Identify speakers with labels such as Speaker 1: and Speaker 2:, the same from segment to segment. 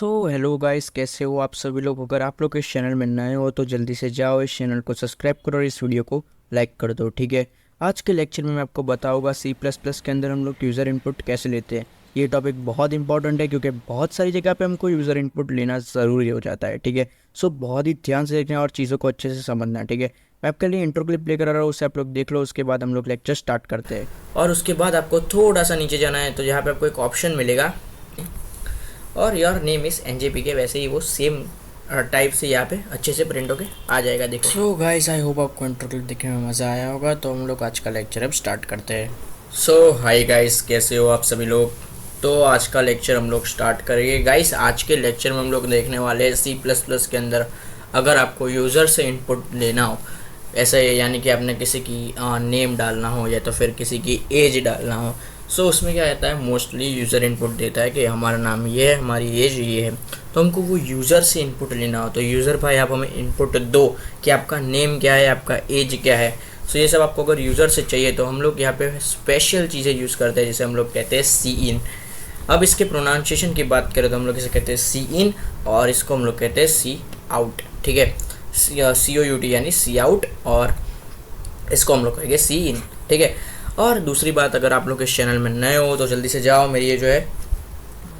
Speaker 1: Hello guys, कैसे हो आप सभी लोग। अगर आप लोग इस चैनल में नए हो तो जल्दी से जाओ, इस चैनल को सब्सक्राइब करो और इस वीडियो को लाइक कर दो। ठीक है, आज के लेक्चर में मैं आपको बताऊंगा सी प्लस प्लस के अंदर हम लोग यूज़र इनपुट कैसे लेते हैं। ये टॉपिक बहुत इंपॉर्टेंट है क्योंकि बहुत सारी जगह पे हमको यूज़र इनपुट लेना ज़रूरी हो जाता है। ठीक है, सो बहुत ही ध्यान से देखना और चीज़ों को अच्छे से समझना है। ठीक है, मैं आपके लिए इंट्रो क्लिप प्ले कर रहा हूँ, उसे आप लोग देख लो। उसके बाद हम लोग लेक्चर स्टार्ट करते हैं।
Speaker 2: और उसके बाद आपको थोड़ा सा नीचे जाना है तो यहाँ पे आपको एक ऑप्शन मिलेगा और योर नेम इज़ एनजेपी के, वैसे ही वो सेम टाइप से यहाँ पे अच्छे से प्रिंट होके आ जाएगा। देखो।
Speaker 1: सो गाइस, आई होप आपको इंट्रो क्लिप देखने में मज़ा आया होगा। तो हम लोग आज का लेक्चर अब स्टार्ट करते हैं।
Speaker 2: हाय गाइस, कैसे हो आप सभी लोग। तो आज का लेक्चर हम लोग स्टार्ट करेंगे। गाइस, आज के लेक्चर में हम लोग देखने वाले हैं सी प्लस प्लस के अंदर अगर आपको यूज़र से इनपुट लेना हो, ऐसा यानी कि आपने किसी की नेम डालना हो या तो फिर किसी की एज डालना हो। उसमें क्या रहता है, मोस्टली यूज़र इनपुट देता है कि हमारा नाम ये है, हमारी एज ये है। तो हमको वो यूज़र से इनपुट लेना हो तो यूज़र भाई आप हमें इनपुट दो कि आपका नेम क्या है, आपका एज क्या है। ये सब आपको अगर यूज़र से चाहिए तो हम लोग यहाँ पे स्पेशल चीज़ें यूज़ करते हैं, जिसे हम लोग कहते हैं सी इन। अब इसके प्रोनाउंसिएशन की बात करें तो हम लोग इसे कहते हैं सी इन और इसको हम लोग कहते हैं सी आउट। ठीक है, सी ओ यू टी यानी सी आउट, और इसको हम लोग कहेंगे सी इन। ठीक है, और दूसरी बात, अगर आप लोग इस चैनल में नए हो तो जल्दी से जाओ, मेरी ये जो है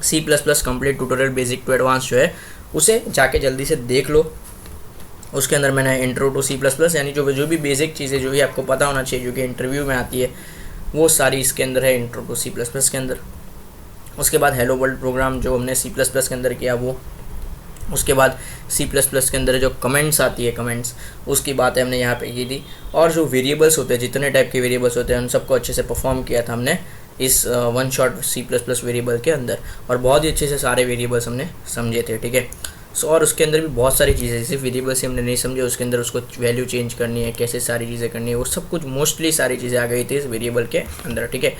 Speaker 2: C plus plus complete tutorial basic to advance जो है उसे जाके जल्दी से देख लो। उसके अंदर मैंने intro to C plus plus यानी जो भी बेसिक चीज़ें जो भी आपको पता होना चाहिए जो कि इंटरव्यू में आती है वो सारी इसके अंदर है, intro to C plus plus के अंदर। उसके बाद हेलो वर्ल्ड प्रोग्राम जो हमने सी प्लस प्लस के अंदर किया वो। उसके बाद सी प्लस प्लस के अंदर जो कमेंट्स आती है, कमेंट्स उसकी बातें हमने यहाँ पे की थी। और जो वेरिएबल्स होते हैं, जितने टाइप के वेरिएबल्स होते हैं उन सबको अच्छे से परफॉर्म किया था हमने इस one shot C plus plus variable के अंदर, और बहुत ही अच्छे से सारे वेरिएबल्स हमने समझे थे। ठीक है, और उसके अंदर भी बहुत सारी चीज़ें, सिर्फ वेरिएबल से हमने नहीं समझे, उसके अंदर उसको वैल्यू चेंज करनी है, कैसे सारी चीज़ें करनी है, वो सब कुछ मोस्टली सारी चीज़ें आ गई थी इस वेरिएबल के अंदर। ठीक है,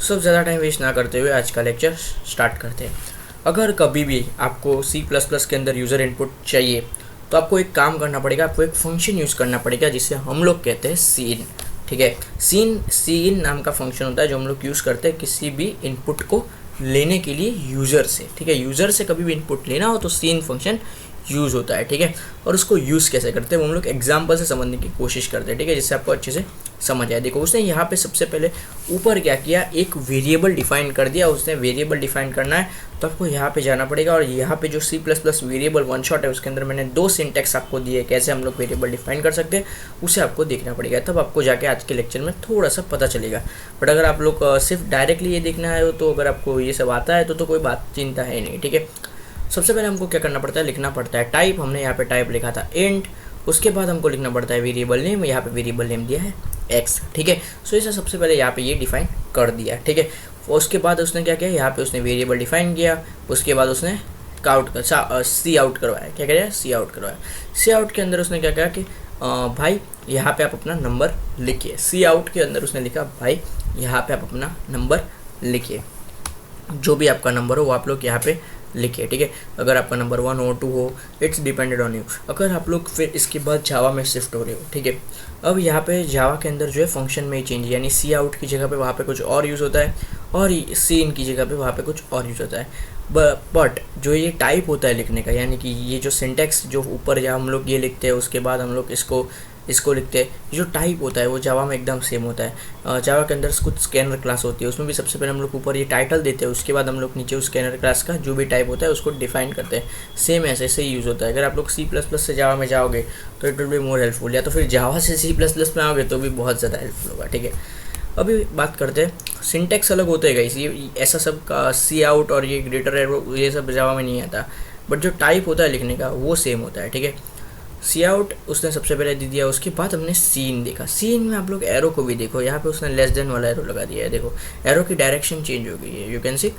Speaker 2: ज़्यादा टाइम वेस्ट ना करते हुए आज का लेक्चर स्टार्ट करते हैं। अगर कभी भी आपको सी प्लस प्लस के अंदर यूज़र इनपुट चाहिए तो आपको एक काम करना पड़ेगा, आपको एक फंक्शन यूज़ करना पड़ेगा जिसे हम लोग कहते हैं सीन। ठीक है, सीन नाम का फंक्शन होता है जो हम लोग यूज़ करते हैं किसी भी इनपुट को लेने के लिए यूज़र से। ठीक है, यूज़र से कभी भी इनपुट लेना हो तो सीन फंक्शन यूज़ होता है। ठीक है, और उसको यूज़ कैसे करते हैं वो हम लोग एग्जाम्पल से समझने की कोशिश करते हैं। ठीक है, जिससे आपको अच्छे से समझ आए। देखो, उसने यहाँ पे सबसे पहले ऊपर क्या किया, एक वेरिएबल डिफाइन कर दिया। उसने वेरिएबल डिफाइन करना है तो आपको यहाँ पे जाना पड़ेगा, और यहाँ पे जो C plus plus variable one shot है उसके अंदर मैंने दो सिंटेक्स आपको दिए कैसे हम लोग वेरिएबल डिफाइन कर सकते हैं, उसे आपको देखना पड़ेगा, तब आपको जाके आज के लेक्चर में थोड़ा सा पता चलेगा। बट अगर आप लोग सिर्फ डायरेक्टली ये देखना है तो अगर आपको ये सब आता है तो कोई बात चिंता है नहीं। ठीक है, सबसे पहले हमको क्या करना पड़ता है, लिखना पड़ता है टाइप। हमने यहाँ पे टाइप लिखा था इंट। उसके बाद हमको लिखना पड़ता है वेरिएबल नेम, यहाँ पे वेरिएबल नेम दिया है एक्स। ठीक है, इसे सबसे पहले यहाँ पे ये डिफाइन कर दिया। ठीक है, उसके बाद उसने क्या किया, यहाँ पे उसने वेरिएबल डिफाइन किया। उसके बाद उसने सी आउट करवाया। क्या कह रहा है, सी आउट करवाया। सी आउट के अंदर उसने क्या कहा कि भाई यहाँ पे आप अपना नंबर लिखिए। सी आउट के अंदर उसने लिखा भाई यहाँ पे आप अपना नंबर लिखिए, जो भी आपका नंबर हो वो आप लोग यहाँ पे लिखिए। ठीक है, अगर आपका नंबर 1 हो 2 हो, इट्स डिपेंडेड ऑन यू। अगर आप लोग फिर इसके बाद जावा में शिफ्ट हो रहे हो, ठीक है, अब यहाँ पे जावा के अंदर जो है फंक्शन में ही चेंज, यानी सी आउट की जगह पे वहाँ पे कुछ और यूज़ होता है और सी इन की जगह पे वहाँ पे कुछ और यूज़ होता है। बट जो ये टाइप होता है लिखने का, यानी कि ये जो सिंटेक्स जो ऊपर जहाँ हम लोग ये लिखते हैं उसके बाद हम लोग इसको लिखते हैं, जो टाइप होता है वो जावा में एकदम सेम होता है। जावा के अंदर कुछ स्कैनर क्लास होती है, उसमें भी सबसे पहले हम लोग ऊपर ये टाइटल देते हैं, उसके बाद हम लोग नीचे उस स्कैनर क्लास का जो भी टाइप होता है उसको डिफाइन करते हैं। सेम ऐसे ही यूज़ होता है। अगर आप लोग सी प्लस प्लस से जावा में जाओगे तो it will be more helpful, या तो फिर जावा से सी प्लस प्लस में आओगे तो भी बहुत ज़्यादा हेल्पफुल होगा। ठीक है, अभी बात करते हैं, सिंटेक्स अलग होते हैं गाइस, ये ऐसा सब का सी आउट और ये ग्रेटर एरो ये सब जावा में नहीं आता, बट जो टाइप होता है लिखने का वो सेम होता है। ठीक है, सी आउट उसने सबसे पहले दे दिया। उसके बाद हमने सीन देखा। सीन में आप लोग एरो को भी देखो, यहाँ पे उसने लेस देन वाला एरो लगा दिया है। देखो, एरो की डायरेक्शन चेंज हो गई है, यू कैन सी।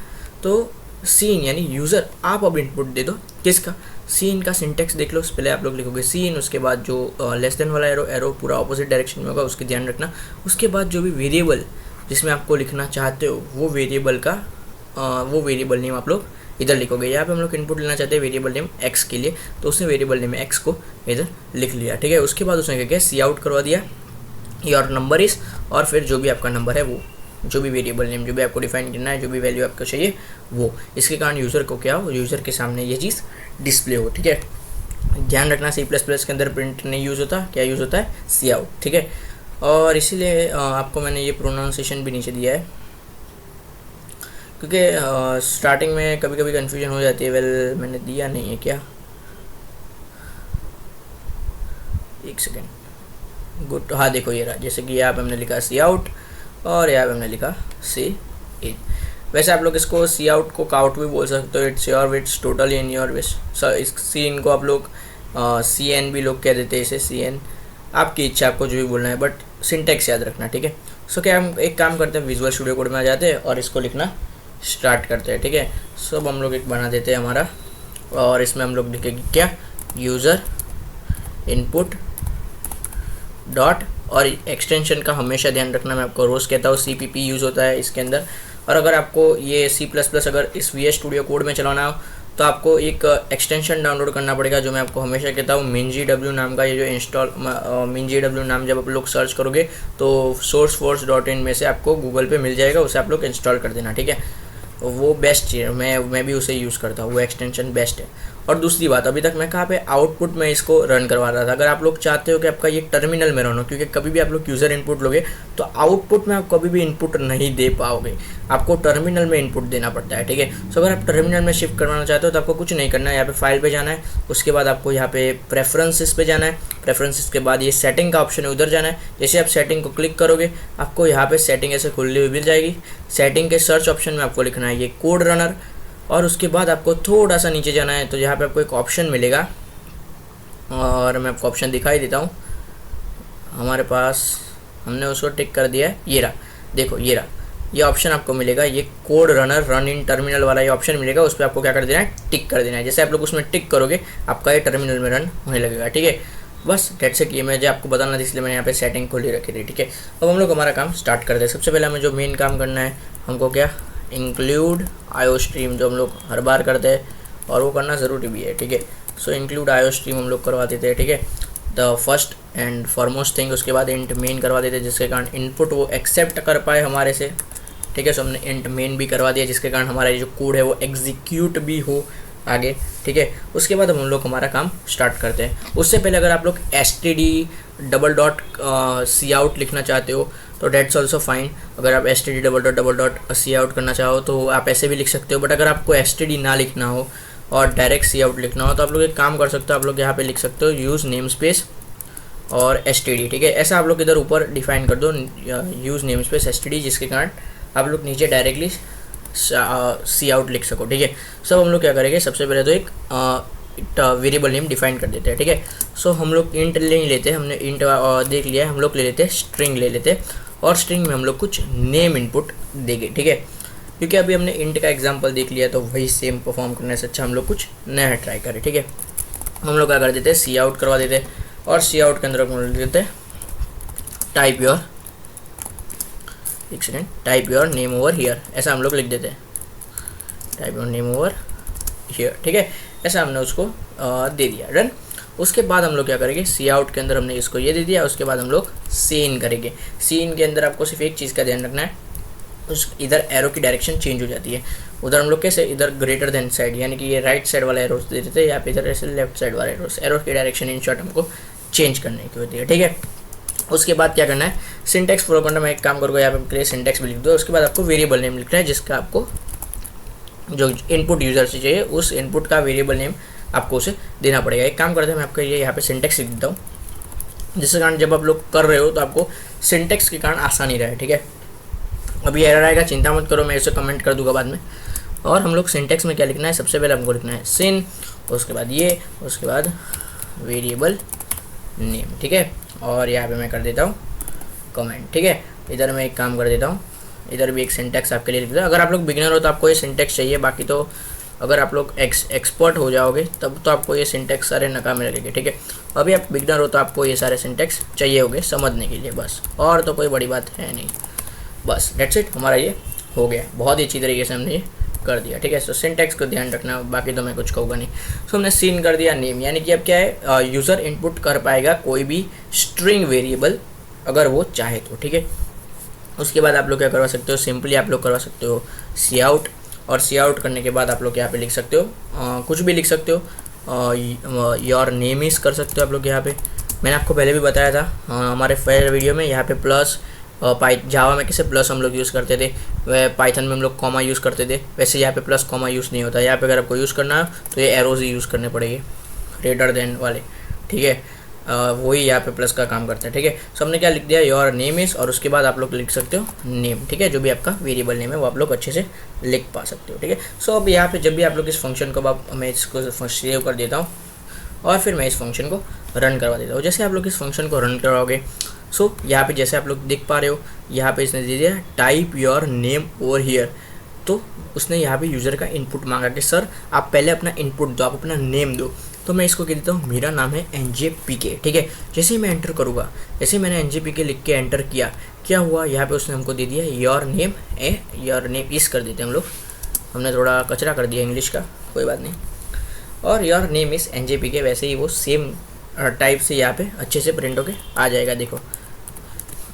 Speaker 2: तो सीन यानी यूज़र, आप अब इनपुट दे दो किसका, सीन का सिंटेक्स देख लो। पहले आप लोग लिखोगे सीन, उसके बाद जो लेस देन वाला एरो पूरा ऑपोजिट डायरेक्शन में होगा, उसके ध्यान रखना। उसके बाद जो भी वेरिएबल जिसमें आपको लिखना चाहते हो वो वेरिएबल नेम आप लोग इधर लिखोगे। यहाँ पे हम लोग इनपुट लेना चाहते हैं वेरिएबल नेम एक्स के लिए, तो उसने वेरिएबल नेम एक्स को इधर लिख लिया। ठीक है, उसके बाद उसने क्या किया, सी आउट करवा दिया योर नंबर इस, और फिर जो भी आपका नंबर है वो जो भी वेरिएबल नेम जो भी आपको डिफाइन करना है, जो भी वैल्यू आपको चाहिए वो, इसके कारण यूज़र को क्या हो, यूज़र के सामने ये चीज़ डिस्प्ले हो। ठीक है, ध्यान रखना सी प्लस प्लस के अंदर प्रिंट नहीं यूज़ होता, क्या यूज़ होता है, सी आउट। ठीक है, और इसीलिए आपको मैंने ये प्रोनाउंसिएशन भी नीचे दिया है, क्योंकि स्टार्टिंग में कभी कभी कन्फ्यूजन हो जाती है। वेल मैंने दिया नहीं है क्या, एक सेकेंड, गुड, हाँ देखो ये रहा। जैसे कि यहाँ पे हमने लिखा सी आउट और यहाँ पे हमने लिखा सी इन। वैसे आप लोग इसको सी आउट को काउट भी बोल सकते हो, it's your which, totally in your wish. इस सी इन को आप लोग सी एन भी लोग कह देते हैं, इसे सी एन, आपकी इच्छा, आपको जो भी बोलना है, बट सिंटेक्स याद रखना। ठीक है, सो क्या हम एक काम करते हैं, विजुअल स्टूडियो कोड में आ जाते हैं और इसको लिखना स्टार्ट करते हैं। ठीक है, सो अब हम लोग एक बना देते हैं हमारा, और इसमें हम लोग लिखेंगे क्या, यूज़र इनपुट डॉट, और एक्सटेंशन का हमेशा ध्यान रखना, मैं आपको रोज़ कहता हूँ CPP यूज़ होता है इसके अंदर। और अगर आपको ये C++ अगर इस VS स्टूडियो कोड में चलाना हो तो आपको एक एक्सटेंशन डाउनलोड करना पड़ेगा, जो मैं आपको हमेशा कहता हूँ, MinGW नाम का। ये जो इंस्टॉल MinGW नाम जब आप लोग सर्च करोगे तो sourceforge.in में से आपको गूगल पे मिल जाएगा, उसे आप लोग इंस्टॉल कर देना। ठीक है, वो बेस्ट चीज़ है, मैं भी उसे यूज़ करता हूँ, वो एक्सटेंशन बेस्ट है। और दूसरी बात, अभी तक मैं कहाँ पे आउटपुट में इसको रन करवा रहा था। अगर आप लोग चाहते हो कि आपका ये टर्मिनल में रन हो, क्योंकि कभी भी आप लोग यूज़र इनपुट लोगे तो आउटपुट में आप कभी भी इनपुट नहीं दे पाओगे, आपको टर्मिनल में इनपुट देना पड़ता है। ठीक है, सो अगर आप टर्मिनल में शिफ्ट करवाना चाहते हो तो आपको कुछ नहीं करना है, यहाँ पे फाइल पे जाना है, उसके बाद आपको यहाँ पे प्रेफरेंसेस पे जाना है, प्रेफरेंसेस के बाद ये सेटिंग का ऑप्शन है, उधर जाना है। जैसे आप सेटिंग को क्लिक करोगे आपको यहाँ पे सेटिंग ऐसे खुली हुई मिल जाएगी। सेटिंग के सर्च ऑप्शन में आपको लिखना है ये कोड रनर, और उसके बाद आपको थोड़ा सा नीचे जाना है, तो यहाँ पे आपको एक ऑप्शन मिलेगा, और मैं आपको ऑप्शन दिखाई देता हूँ हमारे पास, हमने उसको टिक कर दिया है, ये रहा, देखो ये रहा, ये ऑप्शन आपको मिलेगा, ये code runner run in terminal वाला ये ऑप्शन मिलेगा, उस पर आपको क्या कर देना है, टिक कर देना है। जैसे आप लोग उसमें टिक करोगे आपका ये टर्मिनल में रन होने लगेगा। ठीक है, बस डेट्स इट, ये मुझे आपको बताना था इसलिए मैंने यहाँ पे सेटिंग खोली रखी थी। ठीक है, अब हम लोग हमारा काम स्टार्ट करते हैं। सबसे पहले हमें जो मेन काम करना है, हमको क्या, इंक्लूड आईओ स्ट्रीम, जो हम लोग हर बार करते हैं और वो करना ज़रूरी भी है। ठीक है, सो इंक्लूड आईओ स्ट्रीम हम लोग करवा देते हैं। ठीक है, the first and foremost thing, उसके बाद इंट मेन करवा देते हैं, जिसके कारण इनपुट वो एक्सेप्ट कर पाए हमारे से। ठीक है, सो हमने इंट मेन भी करवा दिया, जिसके कारण हमारा जो कोड है वो एग्जीक्यूट भी हो आगे। ठीक है, उसके बाद हम लोग हमारा काम स्टार्ट करते हैं। उससे पहले अगर आप लोग std:/cout लिखना चाहते हो तो डेट्स ऑल्सो फाइन। अगर आप std:/cout करना चाहो तो आप ऐसे भी लिख सकते हो, बट अगर आपको std ना लिखना हो और डायरेक्ट cout लिखना हो तो आप लोग एक काम कर सकते हो, आप लोग यहाँ पे लिख सकते हो यूज़ नेम स्पेस और std। ठीक है, ऐसा आप लोग इधर ऊपर डिफाइन कर दो, यूज़ नेम स्पेस std, जिसके कारण आप लोग नीचे डायरेक्टली cout लिख सको। ठीक है, सब हम लोग क्या करेंगे, सबसे पहले तो एक वेरिएबल नेम डिफाइन कर देते हैं। ठीक है, सो हम लोग इंट नहीं लेते, हमने इंट देख लिया है, हम लोग ले लेते हैं स्ट्रिंग ले लेते हैं, और स्ट्रिंग में हम लोग कुछ नेम इनपुट देंगे। ठीक है, क्योंकि अभी हमने इंट का एग्जांपल देख लिया तो वही सेम परफॉर्म करने से अच्छा हम लोग कुछ नया ट्राई करें। ठीक है, हम लोग क्या कर देते हैं, cout करवा देते हैं, और cout के अंदर हम लोग देते हैं टाइप योर, एक second, type your name over here, ऐसा हम लोग लिख देते हैं, type your name over here. ठीक है, ऐसा हमने उसको दे दिया, डन। उसके बाद हम लोग क्या करेंगे, cout के अंदर हमने इसको ये दे दिया, उसके बाद हम लोग सीन करेंगे। सीन के अंदर आपको सिर्फ एक चीज़ का ध्यान रखना है, उस इधर एरो की डायरेक्शन चेंज हो जाती है। उधर हम लोग कैसे, इधर ग्रेटर देन साइड, यानी कि ये राइट साइड वाला एरोस दे देते हैं, या फिर इधर ऐसे लेफ्ट साइड वाला एरो की डायरेक्शन इन शॉर्ट हमको चेंज करने की होती है। ठीक है, उसके बाद क्या करना है, सिंटेक्स फॉलो करना। मैं एक काम करूँगा, यहाँ पे सिंटेक्स भी लिख दो, उसके बाद आपको वेरिएबल नेम लिखना है, जिसका आपको जो इनपुट यूज़र से चाहिए उस इनपुट का वेरिएबल नेम आपको उसे देना पड़ेगा। एक काम करते हैं, मैं आपको ये यहाँ पे सिंटेक्स लिख देता हूँ, जिसके कारण जब आप लोग कर रहे हो तो आपको सिंटेक्स के कारण आसानी रहे। ठीक है, अभी एरर आएगा, चिंता मत करो, मैं इसे कमेंट कर दूंगा बाद में। और हम लोग सिंटेक्स में क्या लिखना है, सबसे पहले हमको लिखना है सिन, उसके बाद ये, उसके बाद वेरिएबल नेम। ठीक है, और यहाँ पे मैं कर देता हूँ कमेंट। ठीक है, इधर मैं एक काम कर देता हूँ, इधर भी एक सिंटेक्स आपके लिए लिख दो। अगर आप लोग बिगिनर हो तो आपको ये सिंटेक्स चाहिए, बाकी तो अगर आप लोग एक्सपर्ट हो जाओगे तब तो आपको ये सिंटेक्स सारे नकामे लगेंगे। ठीक है, अभी आप बिगिनर हो तो आपको ये सारे सिंटेक्स चाहिए होंगे समझने के लिए, बस, और तो कोई बड़ी बात है नहीं। बस डेट्स इट, हमारा ये हो गया, बहुत ही अच्छी तरीके से हमने ये कर दिया। ठीक है, सो सिंटेक्स को ध्यान रखना, बाकी तो मैं कुछ कहूँगा नहीं। सो हमने सीन कर दिया नेम, यानी कि अब क्या है, यूज़र इनपुट कर पाएगा कोई भी स्ट्रिंग वेरिएबल अगर वो चाहे तो। ठीक है, उसके बाद आप लोग क्या करवा सकते हो, सिंपली आप लोग करवा सकते हो सी आउट, और सी आउट करने के बाद आप लोग यहाँ पे लिख सकते हो कुछ भी लिख सकते हो, योर नेम इज़ कर सकते हो आप लोग यहाँ पे। मैंने आपको पहले भी बताया था हमारे पहले वीडियो में, यहाँ पे प्लस जावा में कैसे प्लस हम लोग यूज़ करते थे, वह पाइथन में हम लोग कॉमा यूज़ करते थे, वैसे यहाँ पे प्लस कॉमा यूज़ नहीं होता। यहाँ पे अगर आपको यूज़ करना है तो ये एरोज ही यूज़ करने पड़ेंगे, रेडर देन वाले, ठीक है। वही यहाँ पे प्लस का काम करते हैं, ठीक है। सो हमने क्या लिख दिया, योर नेम इज़, और उसके बाद आप लोग लिख सकते हो नेम, ठीक है। जो भी आपका वेरिएबल नेम है वो आप लोग अच्छे से लिख पा सकते हो, ठीक है। सो अब यहाँ पे जब भी आप लोग इस फंक्शन को, अब मैं इसको सेव कर देता हूँ और फिर मैं इस फंक्शन को रन करवा देता हूँ। जैसे आप लोग इस फंक्शन को रन करवाओगे, सो यहाँ पे जैसे आप लोग देख पा रहे हो, यहाँ पे इसने दे दिया type your name over here. तो उसने यहाँ पे यूज़र का इनपुट मांगा कि सर आप पहले अपना इनपुट दो, आप अपना नेम दो। तो मैं इसको कह देता हूँ मेरा नाम है NJPK, ठीक है। जैसे ही मैं एंटर करूँगा, जैसे ही मैंने NJPK लिख के एंटर किया, क्या हुआ, यहाँ पे उसने हमको दे दिया योर नेम इस कर देते हैं हम लोग। हमने थोड़ा कचरा कर दिया इंग्लिश का, कोई बात नहीं। और योर नेम इज़ NJPK, वैसे ही वो सेम टाइप से यहाँ पे अच्छे से प्रिंट होके आ जाएगा, देखो।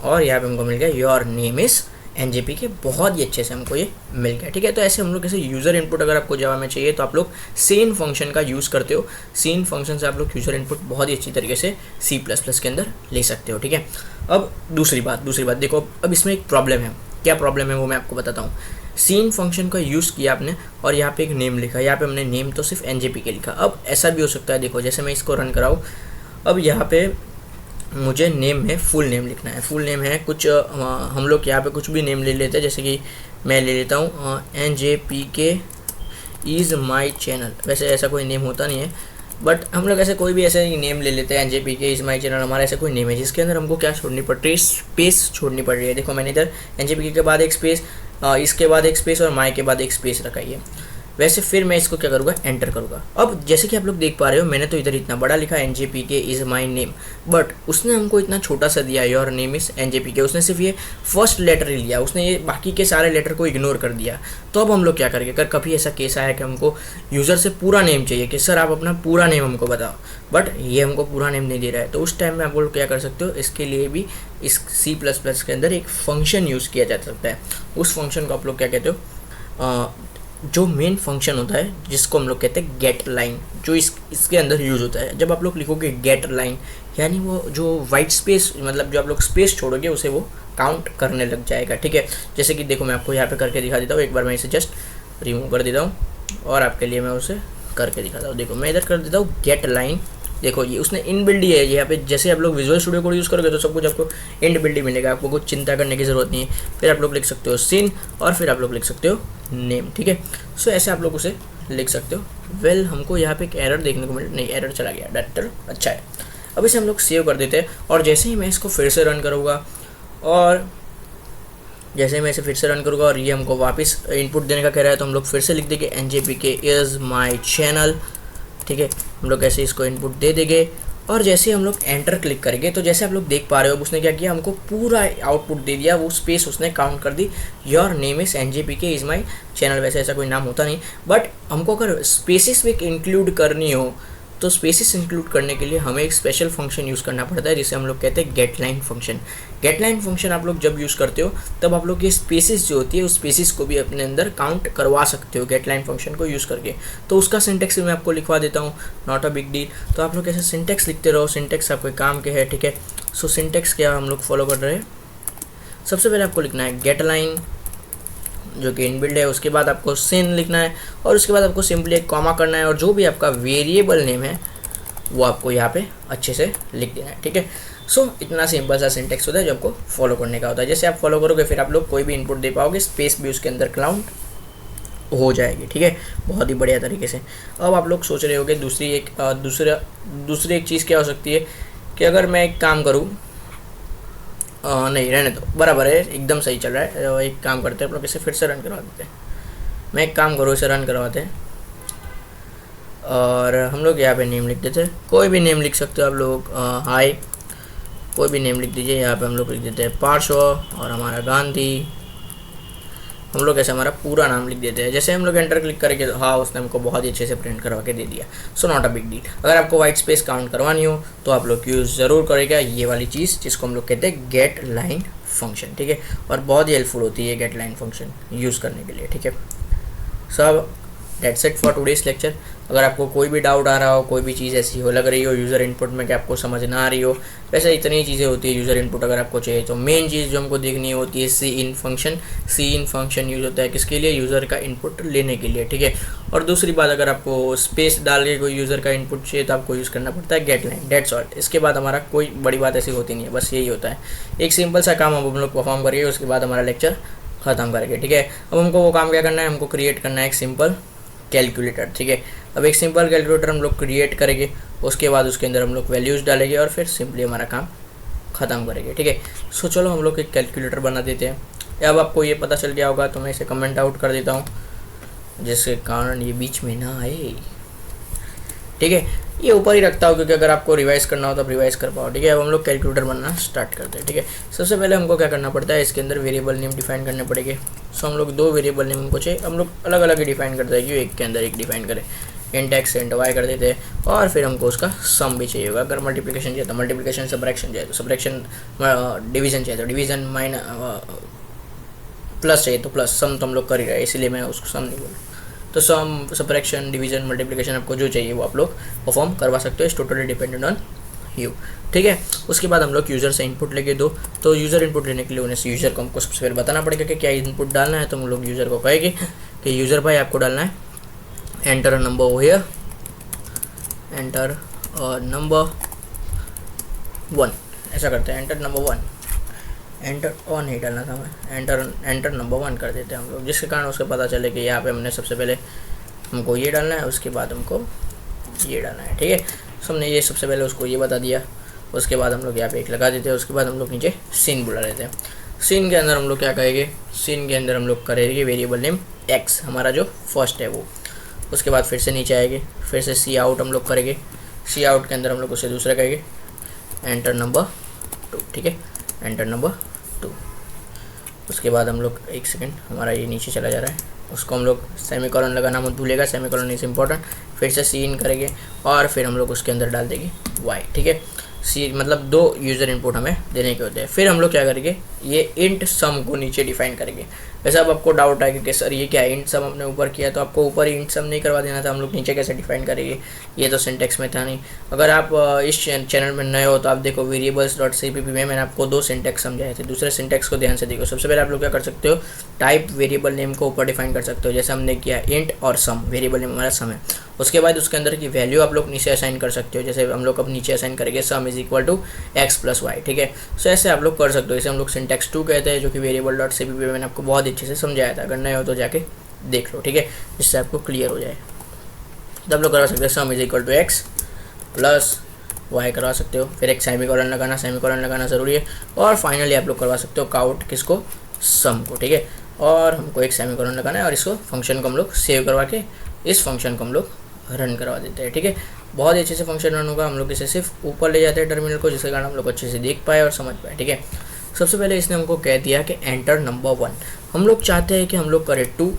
Speaker 2: और यहाँ पे हमको मिल गया योर नेम इज़ NJPK, बहुत ही अच्छे से हमको ये मिल गया, ठीक है। तो ऐसे हम लोग कैसे यूज़र इनपुट अगर आपको जावा में चाहिए तो आप लोग सीन फंक्शन का यूज़ करते हो। सीन फंक्शन से आप लोग यूज़र इनपुट बहुत ही अच्छी तरीके से C++ के अंदर ले सकते हो, ठीक है। अब दूसरी बात देखो, अब इसमें एक प्रॉब्लम है। क्या प्रॉब्लम है वो मैं आपको बताता हूँ। सीन फंक्शन का यूज़ किया आपने और यहाँ पे एक नेम लिखा, यहाँ पे हमने नेम तो सिर्फ NJPK लिखा। अब ऐसा भी हो सकता है, देखो जैसे मैं इसको रन कराऊँ, अब यहाँ पे मुझे नेम में फुल नेम लिखना है। फुल नेम है कुछ, हम लोग यहाँ पे कुछ भी नेम ले लेते हैं, जैसे कि मैं ले लेता हूँ NJPK इज़ माई चैनल। वैसे ऐसा कोई नेम होता नहीं है, बट हम लोग ऐसे कोई भी ऐसे ही नेम ले लेते हैं, NJPK इज़ माई चैनल। हमारा ऐसा कोई नेम है जिसके अंदर हमको क्या छोड़नी पड़ रही है, स्पेस छोड़नी पड़ रही है। देखो मैंने इधर NJPK के बाद एक स्पेस, इसके बाद एक स्पेस और माई के बाद एक स्पेस रखा ही है। वैसे फिर मैं इसको क्या करूँगा, एंटर करूँगा। अब जैसे कि आप लोग देख पा रहे हो, मैंने तो इधर इतना बड़ा लिखा NJPK is my name, but उसने हमको इतना छोटा सा दिया योर नेम इज़ NJPK। उसने सिर्फ ये फर्स्ट लेटर ही लिया, उसने ये बाकी के सारे लेटर को इग्नोर कर दिया। तो अब हम लोग क्या करेंगे, अगर कभी ऐसा केस आया कि हमको यूज़र से पूरा नेम चाहिए कि सर आप अपना पूरा नेम हमको बताओ, बट ये हमको पूरा नेम नहीं दे रहा है, तो उस टाइम में आप लोग क्या कर सकते हो, इसके लिए भी इस C++ के अंदर एक फंक्शन यूज़ किया जा सकता है। उस फंक्शन को आप लोग क्या कहते हो, जो मेन फंक्शन होता है जिसको हम लोग कहते हैं गेट लाइन, जो इसके अंदर यूज़ होता है। जब आप लोग लिखोगे गेट लाइन, यानी वो जो वाइट स्पेस, मतलब जो आप लोग स्पेस छोड़ोगे उसे वो काउंट करने लग जाएगा, ठीक है। जैसे कि देखो मैं आपको यहाँ पे करके दिखा देता हूँ, एक बार मैं इसे जस्ट रिमूव कर देता हूँ और आपके लिए मैं उसे करके दिखाता हूँ। देखो मैं इधर कर देता हूँ गेट लाइन, देखो ये उसने इनबिल्ड ही है यहाँ पे। जैसे आप लोग विजुअल स्टूडियो कोड यूज़ करोगे तो सब कुछ आपको इनबिल्ड ही मिलेगा, आपको कुछ चिंता करने की ज़रूरत नहीं है। फिर आप लोग लिख सकते हो सीन और फिर आप लोग लिख सकते हो नेम, ठीक है। सो ऐसे आप लोग उसे लिख सकते हो। वेल हमको यहाँ पे एक एरर देखने को मिला, नहीं एरर चला गया, डायरेक्टर अच्छा है। अब इसे हम लोग सेव कर देते हैं और जैसे ही मैं इसको फिर से रन करूँगा और जैसे मैं इसे फिर से रन करूँगा और ये हमको वापस इनपुट देने का कह रहा है, तो हम लोग फिर से लिख देंगे NJPK इज़ माई चैनल, ठीक है। हम लोग ऐसे इसको इनपुट दे देंगे और जैसे हम लोग एंटर क्लिक करेंगे तो जैसे आप लोग देख पा रहे हो उसने क्या किया, हमको पूरा आउटपुट दे दिया, वो स्पेस उसने काउंट कर दी। Your name is NJPK is my channel, वैसे ऐसा कोई नाम होता नहीं, बट हमको अगर स्पेसिस भी इंक्लूड करनी हो तो स्पेसिस इंक्लूड करने के लिए हमें एक स्पेशल फंक्शन यूज़ करना पड़ता है जिसे हम लोग कहते हैं get line function. Get line function आप लोग जब यूज़ करते हो तब आप लोग ये स्पेसिस जो होती है उस स्पेसिस को भी अपने अंदर काउंट करवा सकते हो गेट लाइन फंक्शन को यूज़ करके। तो उसका सिंटेक्स भी मैं आपको लिखवा देता हूँ, नॉट अ बिग डील। तो आप लोग ऐसे सिंटेक्स लिखते रहो, सिंटेक्स आपके काम के है, ठीक है। सो सिंटेक्स क्या हम लोग फॉलो कर रहे हैं, सबसे पहले आपको लिखना है गेट लाइन जो कि इनबिल्ड है, उसके बाद आपको सिन लिखना है और उसके बाद आपको सिंपली एक कॉमा करना है और जो भी आपका वेरिएबल नेम है वो आपको यहाँ पे अच्छे से लिख देना है, ठीक है। सो इतना सिंपल सा सिंटेक्स होता है जो आपको फॉलो करने का होता है। जैसे आप फॉलो करोगे फिर आप लोग कोई भी इनपुट दे पाओगे, स्पेस भी उसके अंदर काउंट हो जाएगी, ठीक है, बहुत ही बढ़िया तरीके से। अब आप लोग सोच रहे होगे दूसरी एक चीज़ क्या हो सकती है कि अगर मैं एक काम करूँ, नहीं रहने दो, बराबर है, एकदम सही चल रहा है। एक काम करते हैं, आप लोग इसे फिर से रन करवा देते हैं। मैं एक काम करूँ, इसे रन करवाते हैं और हम लोग यहाँ पे नेम लिख देते हैं, कोई भी नेम लिख सकते हो आप लोग, हाय कोई भी नेम लिख दीजिए। यहाँ पे हम लोग लिख देते हैं पार्श्व और हमारा गांधी, हम लोग ऐसे हमारा पूरा नाम लिख देते हैं। जैसे हम लोग एंटर क्लिक करेंगे तो हाँ उसने हमको बहुत ही अच्छे से प्रिंट करवा के दे दिया। So not a big deal. अगर आपको वाइट स्पेस काउंट करवानी हो तो आप लोग यूज़ ज़रूर करेगा ये वाली चीज़ जिसको हम लोग कहते हैं गेट लाइन फंक्शन, ठीक है। और बहुत ही हेल्पफुल होती है गेट लाइन फंक्शन यूज़ करने के लिए, ठीक है। सब that's it for today's lecture. अगर आपको कोई भी डाउट आ रहा हो, कोई भी चीज़ ऐसी हो लग रही हो यूज़र इनपुट में कि आपको समझ ना आ रही हो, वैसे इतनी चीज़ें होती है यूज़र इनपुट अगर आपको चाहिए तो मेन चीज़ जो हमको देखनी होती है सी इन फंक्शन। सी इन फंक्शन यूज़ होता है किसके लिए? यूज़र का इनपुट लेने के लिए, ठीक है। और दूसरी बात, अगर आपको स्पेस डाल के कोई यूज़र का इनपुट चाहिए तो आपको यूज़ करना पड़ता है गेट लाइन, डेट्स ऑल। इसके बाद हमारा कोई बड़ी बात ऐसी होती नहीं है, बस यही होता है। एक सिंपल सा काम हम लोग परफॉर्म करिए, उसके बाद हमारा लेक्चर ख़त्म करेंगे, ठीक है। अब हमको वो काम क्या करना है, हमको क्रिएट करना है एक सिंपल कैलकुलेटर, ठीक है। अब एक सिंपल कैलकुलेटर हम लोग क्रिएट करेंगे, उसके बाद उसके अंदर हम लोग वैल्यूज़ डालेंगे और फिर सिंपली हमारा काम ख़त्म करेंगे, ठीक है। सो चलो हम लोग एक कैलकुलेटर बना देते हैं। अब आपको ये पता चल गया होगा तो मैं इसे कमेंट आउट कर देता हूँ, जिसके कारण ये बीच में ना आए, ठीक है। ये ऊपर ही रखता हूँ क्योंकि अगर आपको रिवाइज करना हो तो आप रिवाइज कर पाओ, ठीक है। अब हम लोग कैलकुलेटर बनना स्टार्ट करते हैं, ठीक है। सबसे पहले हमको क्या करना पड़ता है, इसके अंदर वेरिएबल नेम डिफाइन करने पड़ेंगे। सो हम लोग 2 वेरिएबल नेम हमको चाहिए, हम लोग अलग अलग ही डिफाइन करते हैं, क्यों एक के अंदर एक डिफाइन करें। इंट एक्स इंट वाई कर देते हैं और फिर हमको उसका सम भी चाहिए होगा। अगर मल्टीप्लिकेशन चाहिए तो मल्टीप्लिकेशन, सब्ट्रैक्शन चाहिए तो सब्ट्रैक्शन, डिवीजन चाहिए तो डिवीजन, प्लस चाहिए तो प्लस। सम तो हम लोग कर ही रहे हैं इसीलिए मैं उसको सम नहीं बोला। तो सम, सब्ट्रैक्शन, डिवीजन, मल्टीप्लिकेशन आपको जो चाहिए वो आप लोग परफॉर्म करवा सकते हो, इस टोटली डिपेंडेंट ऑन यू, ठीक है। उसके बाद हम लोग यूज़र से इनपुट लेके दो, तो यूज़र इनपुट लेने के लिए उन्हें यूज़र को हमको सबसे पहले बताना पड़ेगा कि क्या इनपुट डालना है। तो हम लोग यूज़र को कहेंगे कि यूज़र भाई आपको डालना है enter number over here, enter number 1, ऐसा करते हैं, एंटर नंबर 1, एंटर और नहीं डालना था हमें, एंटर नंबर 1 कर देते हैं हम लोग, जिसके कारण उसको पता चले कि यहाँ पे हमने सबसे पहले हमको ये डालना है, उसके बाद हमको ये डालना है, ठीक है। सो हमने ये सबसे पहले उसको ये बता दिया, उसके बाद हम लोग यहाँ पे एक लगा देते हैं, उसके बाद हम लोग नीचे सीन बुला लेते हैं। सीन के अंदर हम लोग क्या करेंगे, सीन के अंदर हम लोग करेंगे वेरिएबल नेम एक्स, हमारा जो फर्स्ट है वो। उसके बाद फिर से नीचे आएंगे, फिर से सी आउट हम लोग करेंगे, सी आउट के अंदर हम लोग उसे दूसरा करेंगे एंटर नंबर 2, ठीक है, एंटर नंबर 2। उसके बाद हम लोग एक सेकंड, हमारा ये नीचे चला जा रहा है, उसको हम लोग सेमीकोलन लगाना मत भूलेगा, सेमीकोलन इज इम्पोर्टेंट। फिर से सी इन करेंगे और फिर हम लोग उसके अंदर डाल देंगे वाई, ठीक है। सी मतलब 2 यूज़र इनपुट हमें देने के होते हैं। फिर हम लोग क्या करेंगे, ये इंट सम को नीचे डिफाइन करेंगे। वैसे अब आपको डाउट आएगा कि सर ये क्या है, इंट सम हमने ऊपर किया तो आपको ऊपर इंट सम नहीं करवा देना था, हम लोग नीचे कैसे डिफाइन करेंगे, ये तो सिंटेक्स में था नहीं। अगर आप इस चैनल में नए हो तो आप देखो variables.cpp में मैंने आपको 2 सिंटेक्स समझाए थे, दूसरे सिंटेक्स को ध्यान से देखो। सबसे पहले आप लोग क्या कर सकते हो, टाइप वेरिएबल नेम को ऊपर डिफाइन कर सकते हो, जैसे हमने किया इंट और सम, वेरिएबल नेम हमारा सम है। उसके बाद उसके अंदर की वैल्यू आप लोग नीचे असाइन कर सकते हो, जैसे हम लोग अब नीचे असाइन करेंगे sum is equal to X plus Y, ठीक है। सो ऐसे आप लोग कर सकते हो, इसे हम लोग सिंटेक्स 2 कहते हैं, जो कि variable.cpp में मैंने आपको बहुत अच्छे से समझाया था। अगर नए हो तो जाके देख लो, ठीक है, जिससे आपको क्लियर हो जाए। तो आप लोग करवा सकते हो sum is equal to X plus Y करवा सकते हो, फिर एक सेमीकोलन लगाना ज़रूरी है। और फाइनली आप लोग करवा सकते हो काउट किसको, सम को, ठीक है। और हमको एक सेमीकोलन लगाना है और इसको फंक्शन को हम लोग सेव करवा के इस फंक्शन को हम लोग रन करवा देते हैं, ठीक है। बहुत ही अच्छे से फंक्शन रन होगा। हम लोग इसे सिर्फ ऊपर ले जाते हैं टर्मिनल को, जिसके कारण हम लोग अच्छे से देख पाए और समझ पाए, ठीक है। सबसे पहले इसने हमको कह दिया कि एंटर नंबर 1, हम लोग चाहते हैं कि हम लोग करें 2,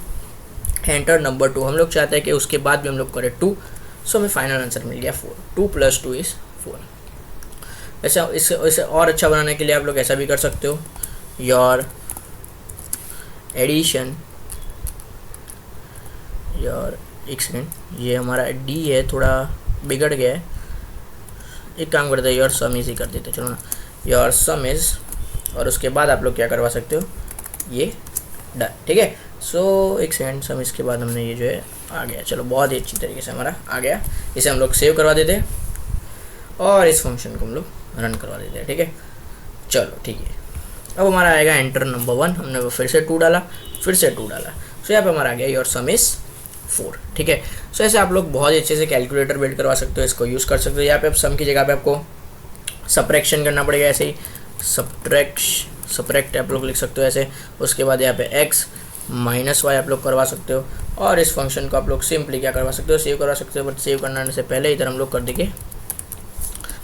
Speaker 2: एंटर नंबर 2 हम लोग चाहते हैं कि उसके बाद भी हम लोग करें 2। सो हमें फाइनल आंसर मिल गया 4, 2 + 2 = 4। ऐसा इसे और अच्छा बनाने के लिए आप लोग ऐसा भी कर सकते हो, योर एडिशन, योर एक सेकेंड, ये हमारा डी है थोड़ा बिगड़ गया है, एक काम करते हैं योर सम इज ही कर देते, चलो ना, योर सम इज, और उसके बाद आप लोग क्या करवा सकते हो, ये डन, ठीक है। सो एक सेकेंड, सम इसके बाद हमने ये जो है आ गया, चलो बहुत ही अच्छी तरीके से हमारा आ गया। इसे हम लोग सेव करवा देते हैं और इस फंक्शन को हम लोग रन करवा देते हैं, ठीक है। चलो ठीक है, अब हमारा आएगा एंटर नंबर 1, हमने फिर से 2 डाला, फिर से 2 डाला, सो यहाँ पे हमारा आ गया योर सम इज 4, ठीक है। सो ऐसे आप लोग बहुत ही अच्छे से कैलकुलेटर बिल्ड करवा सकते हो, इसको यूज़ कर सकते हो। यहाँ पे अब सम की जगह पे आपको सब्ट्रैक्शन करना पड़ेगा, ऐसे ही सब्ट्रैक्ट आप लोग लिख सकते हो ऐसे। उसके बाद यहाँ पे एक्स माइनस वाई आप लोग करवा सकते हो और इस फंक्शन को आप लोग सिंपली क्या करवा सकते हो, सेव करवा सकते हो। बट सेव करने से पहले इधर हम लोग कर देंगे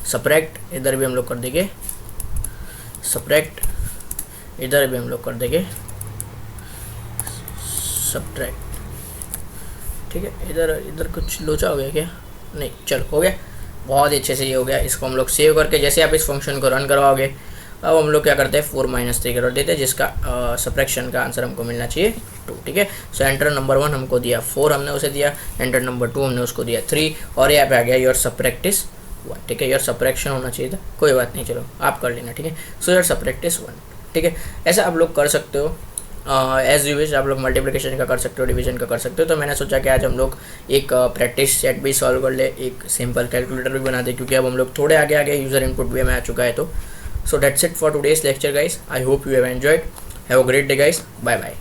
Speaker 2: सब्ट्रैक्ट, इधर भी हम लोग कर देंगे सब्ट्रैक्ट, इधर भी हम लोग कर देंगे सब्ट्रैक्ट, ठीक है। इधर कुछ लोचा हो गया क्या, नहीं, चलो हो गया, बहुत ही अच्छे से ये हो गया। इसको हम लोग सेव करके जैसे आप इस फंक्शन को रन करवाओगे अब हम लोग क्या करते हैं 4 - 3 कर देते हैं, जिसका सब्ट्रैक्शन का आंसर हमको मिलना चाहिए 2। ठीक है, सो एंटर नंबर 1 हमको दिया 4, हमने उसे दिया, एंटर नंबर 2 हमने उसको दिया 3, और यहाँ पे आ गया योर सब्ट्रैक्टिस 1। ठीक है, योर सब्ट्रैक्शन होना चाहिए था, कोई बात नहीं, चलो आप कर लेना। ठीक है, सो योर सब्ट्रैक्टिस 1। ठीक है, ऐसा आप लोग कर सकते हो एज यू विश। आप लोग मल्टीप्लिकेशन का कर सकते हो, डिवीजन का कर सकते हो। तो मैंने सोचा कि आज हम लोग एक प्रैक्टिस सेट भी सॉल्व कर ले, एक सिंपल कैलकुलेटर भी बना दे, क्योंकि अब हम लोग थोड़े आगे आगे यूज़र इनपुट भी हमें आ चुका है। तो so that's it for today's lecture guys. I hope you have enjoyed. Have a great day guys, bye bye.